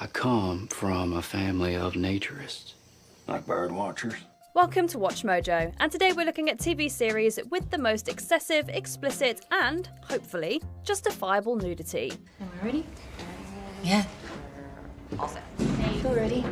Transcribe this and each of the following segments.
I come from a family of naturists. Like bird watchers? Welcome to Watch Mojo, and today we're looking at TV series with the most excessive, explicit, and, hopefully, justifiable nudity. Am I ready? Yeah. All set. Feel ready?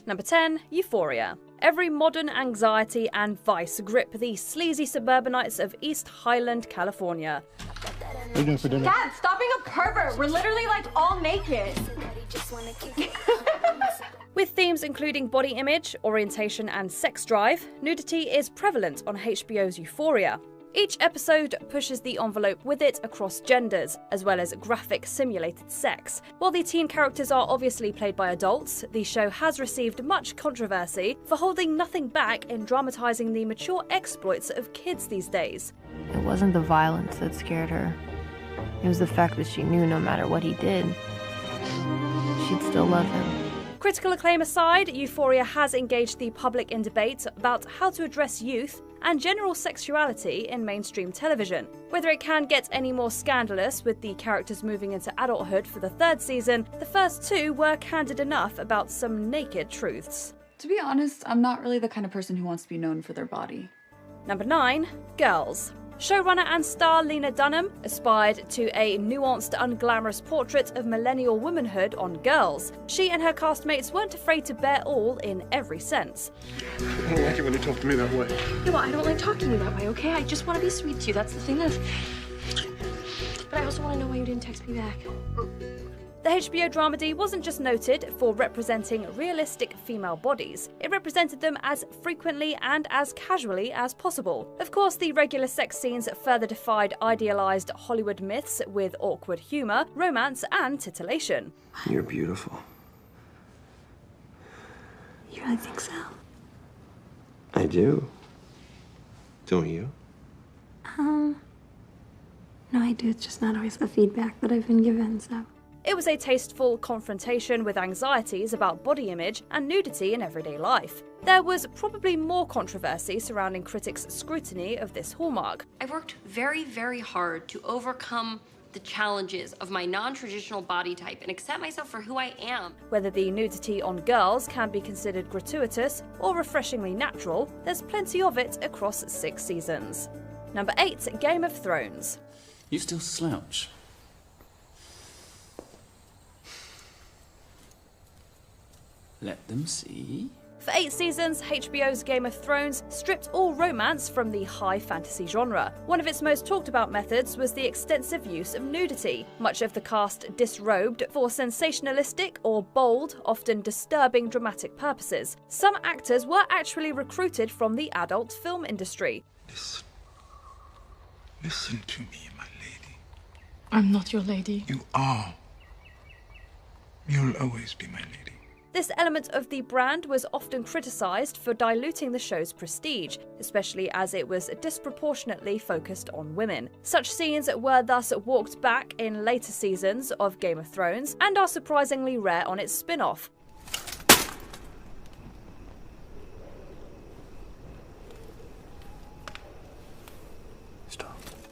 Number 10, Euphoria. Every modern anxiety and vice grip the sleazy suburbanites of East Highland, California. What are you doing for dinner? Dad, stop being a pervert! We're literally like all naked. With themes including body image, orientation, and sex drive, nudity is prevalent on HBO's Euphoria. Each episode pushes the envelope with it across genders, as well as graphic simulated sex. While the teen characters are obviously played by adults, the show has received much controversy for holding nothing back in dramatising the mature exploits of kids these days. It wasn't the violence that scared her. It was the fact that she knew no matter what he did, she'd still love him. Critical acclaim aside, Euphoria has engaged the public in debate about how to address youth and general sexuality in mainstream television. Whether it can get any more scandalous with the characters moving into adulthood for the third season, the first two were candid enough about some naked truths. To be honest, I'm not really the kind of person who wants to be known for their body. Number 9, Girls. Showrunner and star Lena Dunham aspired to a nuanced, unglamorous portrait of millennial womanhood on Girls. She and her castmates weren't afraid to bear all in every sense. I don't like it when you talk to me that way. Yeah, well, I don't like talking to you that way, okay? I just want to be sweet to you. That's the thing that... But I also want to know why you didn't text me back. The HBO dramedy wasn't just noted for representing realistic female bodies, it represented them as frequently and as casually as possible. Of course, the regular sex scenes further defied idealised Hollywood myths with awkward humour, romance, and titillation. You're beautiful. You really think so? I do. Don't you? No, I do. It's just not always the feedback that I've been given, so... It was a tasteful confrontation with anxieties about body image and nudity in everyday life. There was probably more controversy surrounding critics' scrutiny of this hallmark. I worked very, very hard to overcome the challenges of my non-traditional body type and accept myself for who I am. Whether the nudity on Girls can be considered gratuitous or refreshingly natural, there's plenty of it across 6 seasons. Number 8, Game of Thrones. You still slouch. Let them see. For 8 seasons, HBO's Game of Thrones stripped all romance from the high fantasy genre. One of its most talked about methods was the extensive use of nudity, much of the cast disrobed for sensationalistic or bold, often disturbing dramatic purposes. Some actors were actually recruited from the adult film industry. Listen to me, my lady. I'm not your lady. You are. You'll always be my lady. This element of the brand was often criticised for diluting the show's prestige, especially as it was disproportionately focused on women. Such scenes were thus walked back in later seasons of Game of Thrones and are surprisingly rare on its spin-off.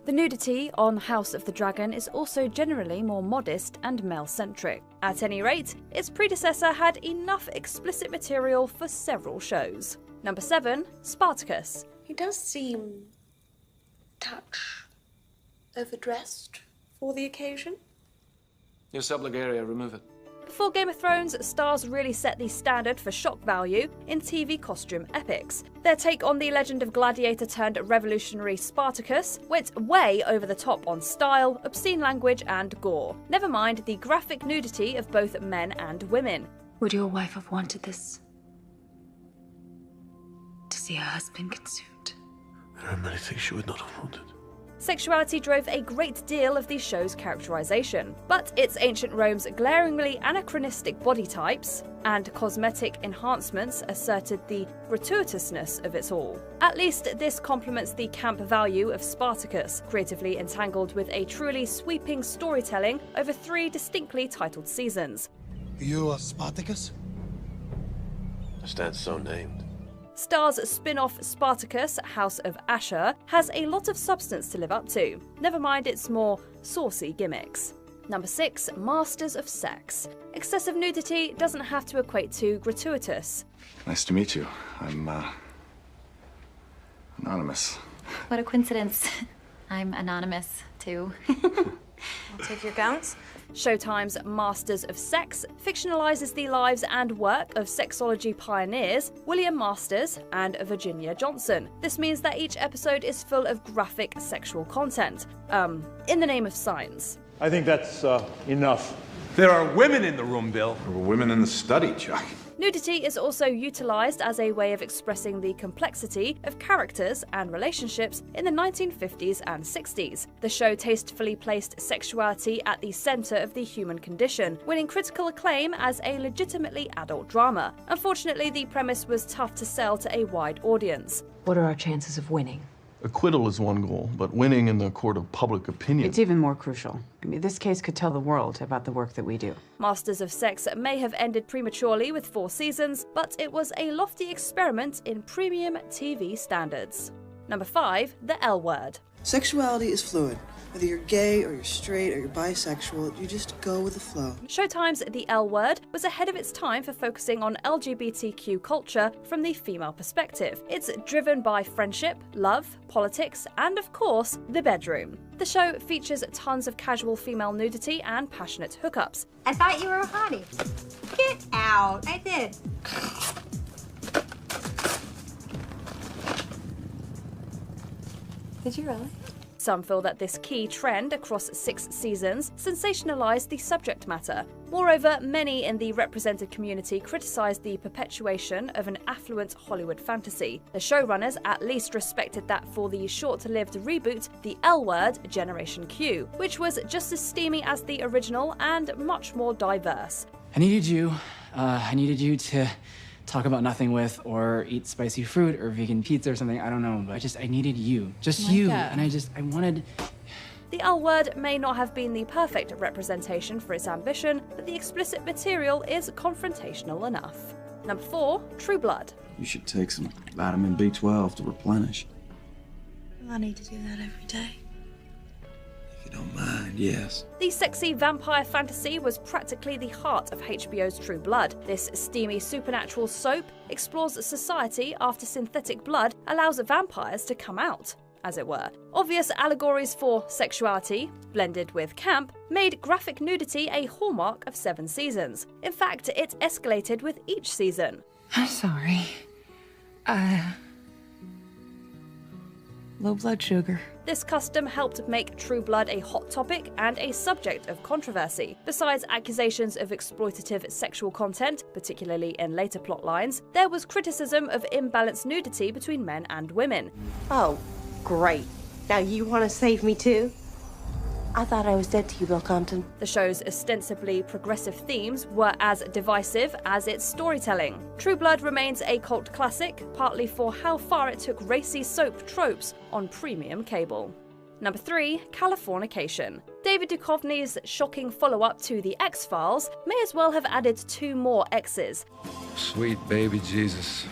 The nudity on House of the Dragon is also generally more modest and male-centric. At any rate, its predecessor had enough explicit material for several shows. Number 7, Spartacus. He does seem touch overdressed for the occasion. Your subligaria, remove it. Before Game of Thrones, stars really set the standard for shock value in TV costume epics. Their take on the legend of gladiator turned revolutionary Spartacus went way over the top on style, obscene language, and gore. Never mind the graphic nudity of both men and women. Would your wife have wanted this? To see her husband consumed? There are many things she would not have wanted. Sexuality drove a great deal of the show's characterization, but its ancient Rome's glaringly anachronistic body types and cosmetic enhancements asserted the gratuitousness of it all. At least this complements the camp value of Spartacus, creatively entangled with a truly sweeping storytelling over 3 distinctly titled seasons. You are Spartacus? I stand so named. Star's spin-off Spartacus, House of Ashur, has a lot of substance to live up to, never mind its more saucy gimmicks. Number 6, Masters of Sex. Excessive nudity doesn't have to equate to gratuitous. Nice to meet you. I'm, anonymous. What a coincidence. I'm anonymous, too. I'll take your gowns. Showtime's Masters of Sex fictionalizes the lives and work of sexology pioneers William Masters and Virginia Johnson. This means that each episode is full of graphic sexual content, in the name of science. I think that's enough. There are women in the room, Bill. There were women in the study, Chuck. Nudity is also utilized as a way of expressing the complexity of characters and relationships in the 1950s and 60s. The show tastefully placed sexuality at the center of the human condition, winning critical acclaim as a legitimately adult drama. Unfortunately, the premise was tough to sell to a wide audience. What are our chances of winning? Acquittal is one goal, but winning in the court of public opinion... It's even more crucial. I mean, this case could tell the world about the work that we do. Masters of Sex may have ended prematurely with 4 seasons, but it was a lofty experiment in premium TV standards. Number 5, the L Word. Sexuality is fluid. Whether you're gay or you're straight or you're bisexual, you just go with the flow. Showtime's The L Word was ahead of its time for focusing on LGBTQ culture from the female perspective. It's driven by friendship, love, politics, and of course, the bedroom. The show features tons of casual female nudity and passionate hookups. I thought you were a hottie. Get out. I did. Did you really? Some feel that this key trend across 6 seasons sensationalized the subject matter. Moreover, many in the represented community criticized the perpetuation of an affluent Hollywood fantasy. The showrunners at least respected that for the short-lived reboot, The L Word: Generation Q, which was just as steamy as the original and much more diverse. I needed you to talk about nothing with, or eat spicy fruit, or vegan pizza or something, I don't know, but I needed you. Just you. And I wanted... The L Word may not have been the perfect representation for its ambition, but the explicit material is confrontational enough. Number 4, True Blood. You should take some vitamin B12 to replenish. I need to do that every day. If you don't mind, yes. The sexy vampire fantasy was practically the heart of HBO's True Blood. This steamy supernatural soap explores society after synthetic blood allows vampires to come out, as it were. Obvious allegories for sexuality, blended with camp, made graphic nudity a hallmark of 7 seasons. In fact, it escalated with each season. I'm sorry. Low blood sugar. This custom helped make True Blood a hot topic and a subject of controversy. Besides accusations of exploitative sexual content, particularly in later plot lines, there was criticism of imbalanced nudity between men and women. Oh, great. Now you want to save me too? I thought I was dead to you, Bill Compton. The show's ostensibly progressive themes were as divisive as its storytelling. True Blood remains a cult classic, partly for how far it took racy soap tropes on premium cable. Number 3, Californication. David Duchovny's shocking follow-up to The X-Files may as well have added 2 more X's. Sweet baby Jesus.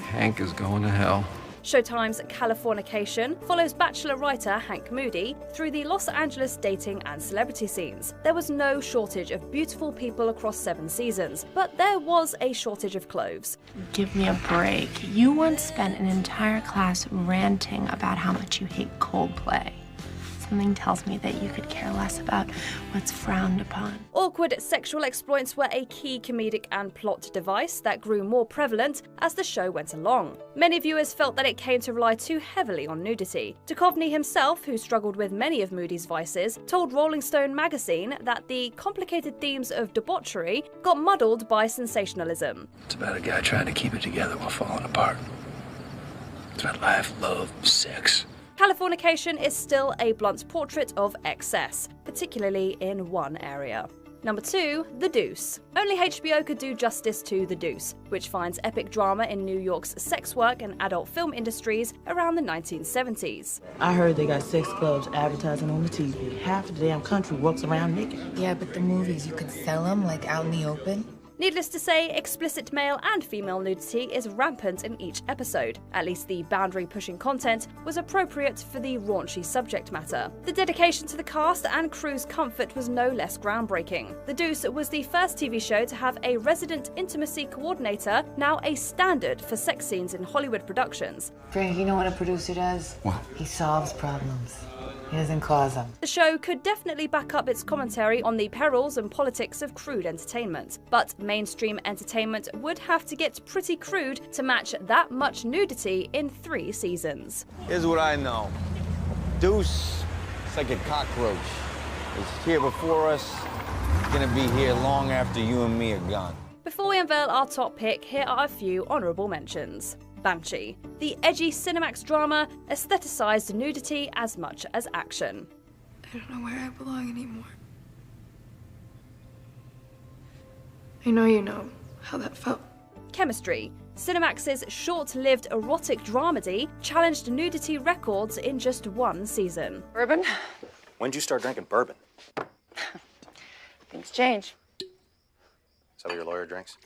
Hank is going to hell. Showtime's Californication follows Bachelor writer Hank Moody through the Los Angeles dating and celebrity scenes. There was no shortage of beautiful people across 7 seasons, but there was a shortage of clothes. Give me a break. You once spent an entire class ranting about how much you hate Coldplay. Something tells me that you could care less about what's frowned upon. Awkward sexual exploits were a key comedic and plot device that grew more prevalent as the show went along. Many viewers felt that it came to rely too heavily on nudity. Duchovny himself, who struggled with many of Moody's vices, told Rolling Stone magazine that the complicated themes of debauchery got muddled by sensationalism. It's about a guy trying to keep it together while falling apart. It's about life, love, sex. Californication is still a blunt portrait of excess, particularly in one area. Number 2, The Deuce. Only HBO could do justice to The Deuce, which finds epic drama in New York's sex work and adult film industries around the 1970s. I heard they got sex clubs advertising on the TV. Half the damn country walks around naked. Yeah, but the movies, you could sell them like out in the open. Needless to say, explicit male and female nudity is rampant in each episode. At least the boundary-pushing content was appropriate for the raunchy subject matter. The dedication to the cast and crew's comfort was no less groundbreaking. The Deuce was the first TV show to have a resident intimacy coordinator, now a standard for sex scenes in Hollywood productions. Frank, you know what a producer does? What? He solves problems. He doesn't cause them. The show could definitely back up its commentary on the perils and politics of crude entertainment, but mainstream entertainment would have to get pretty crude to match that much nudity in 3 seasons. Here's what I know. Deuce, it's like a cockroach. It's here before us, it's gonna be here long after you and me are gone. Before we unveil our top pick, here are a few honourable mentions. Banshee. The edgy Cinemax drama aestheticized nudity as much as action. I don't know where I belong anymore. I know you know how that felt. Chemistry. Cinemax's short-lived erotic dramedy challenged nudity records in just 1 season. Bourbon? When'd you start drinking bourbon? Things change. Is that what your lawyer drinks?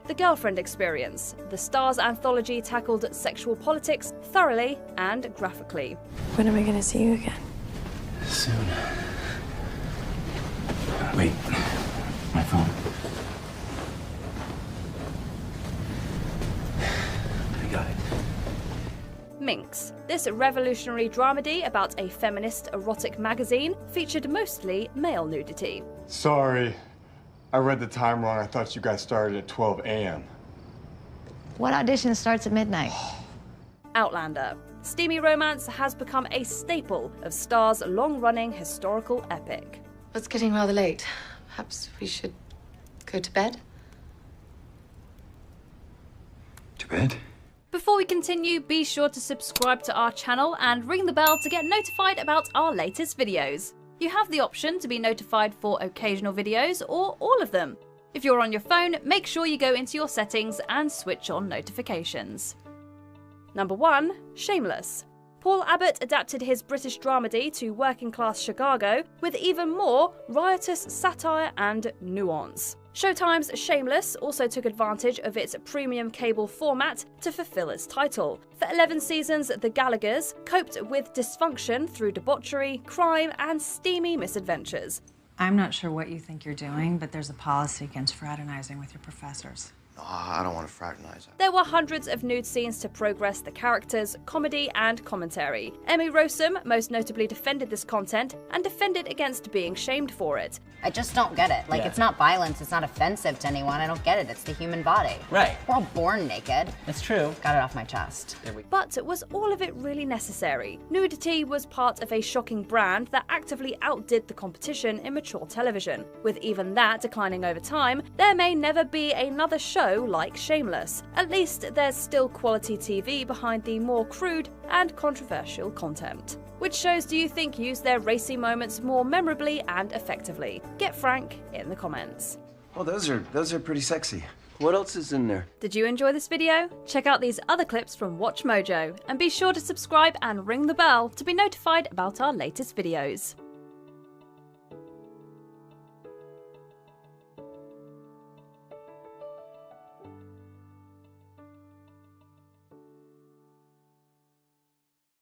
The Girlfriend Experience. The Starz anthology tackled sexual politics thoroughly and graphically. When am I gonna see you again? Soon. Wait. My phone. I got it. Minx. This revolutionary dramedy about a feminist erotic magazine featured mostly male nudity. Sorry. I read the time wrong. I thought you guys started at 12 a.m. What audition starts at midnight? Outlander. Steamy romance has become a staple of Starz' long-running historical epic. It's getting rather late. Perhaps we should go to bed? To bed? Before we continue, be sure to subscribe to our channel and ring the bell to get notified about our latest videos. You have the option to be notified for occasional videos or all of them. If you're on your phone, make sure you go into your settings and switch on notifications. Number 1. Shameless. Paul Abbott adapted his British dramedy to working-class Chicago with even more riotous satire and nuance. Showtime's Shameless also took advantage of its premium cable format to fulfill its title. For 11 seasons, the Gallaghers coped with dysfunction through debauchery, crime, and steamy misadventures. I'm not sure what you think you're doing, but there's a policy against fraternizing with your professors. I don't want to fraternize. There were hundreds of nude scenes to progress the characters, comedy, and commentary. Emmy Rossum most notably defended this content and defended against being shamed for it. I just don't get it. Like, it's not violence, it's not offensive to anyone. I don't get it. It's the human body. Right. We're all born naked. That's true. Got it off my chest. But was all of it really necessary? Nudity was part of a shocking brand that actively outdid the competition in mature television. With even that declining over time, there may never be another show like Shameless. At least there's still quality TV behind the more crude and controversial content. Which shows do you think use their racy moments more memorably and effectively? Get frank in the comments. Well, those are pretty sexy. What else is in there? Did you enjoy this video? Check out these other clips from WatchMojo and be sure to subscribe and ring the bell to be notified about our latest videos.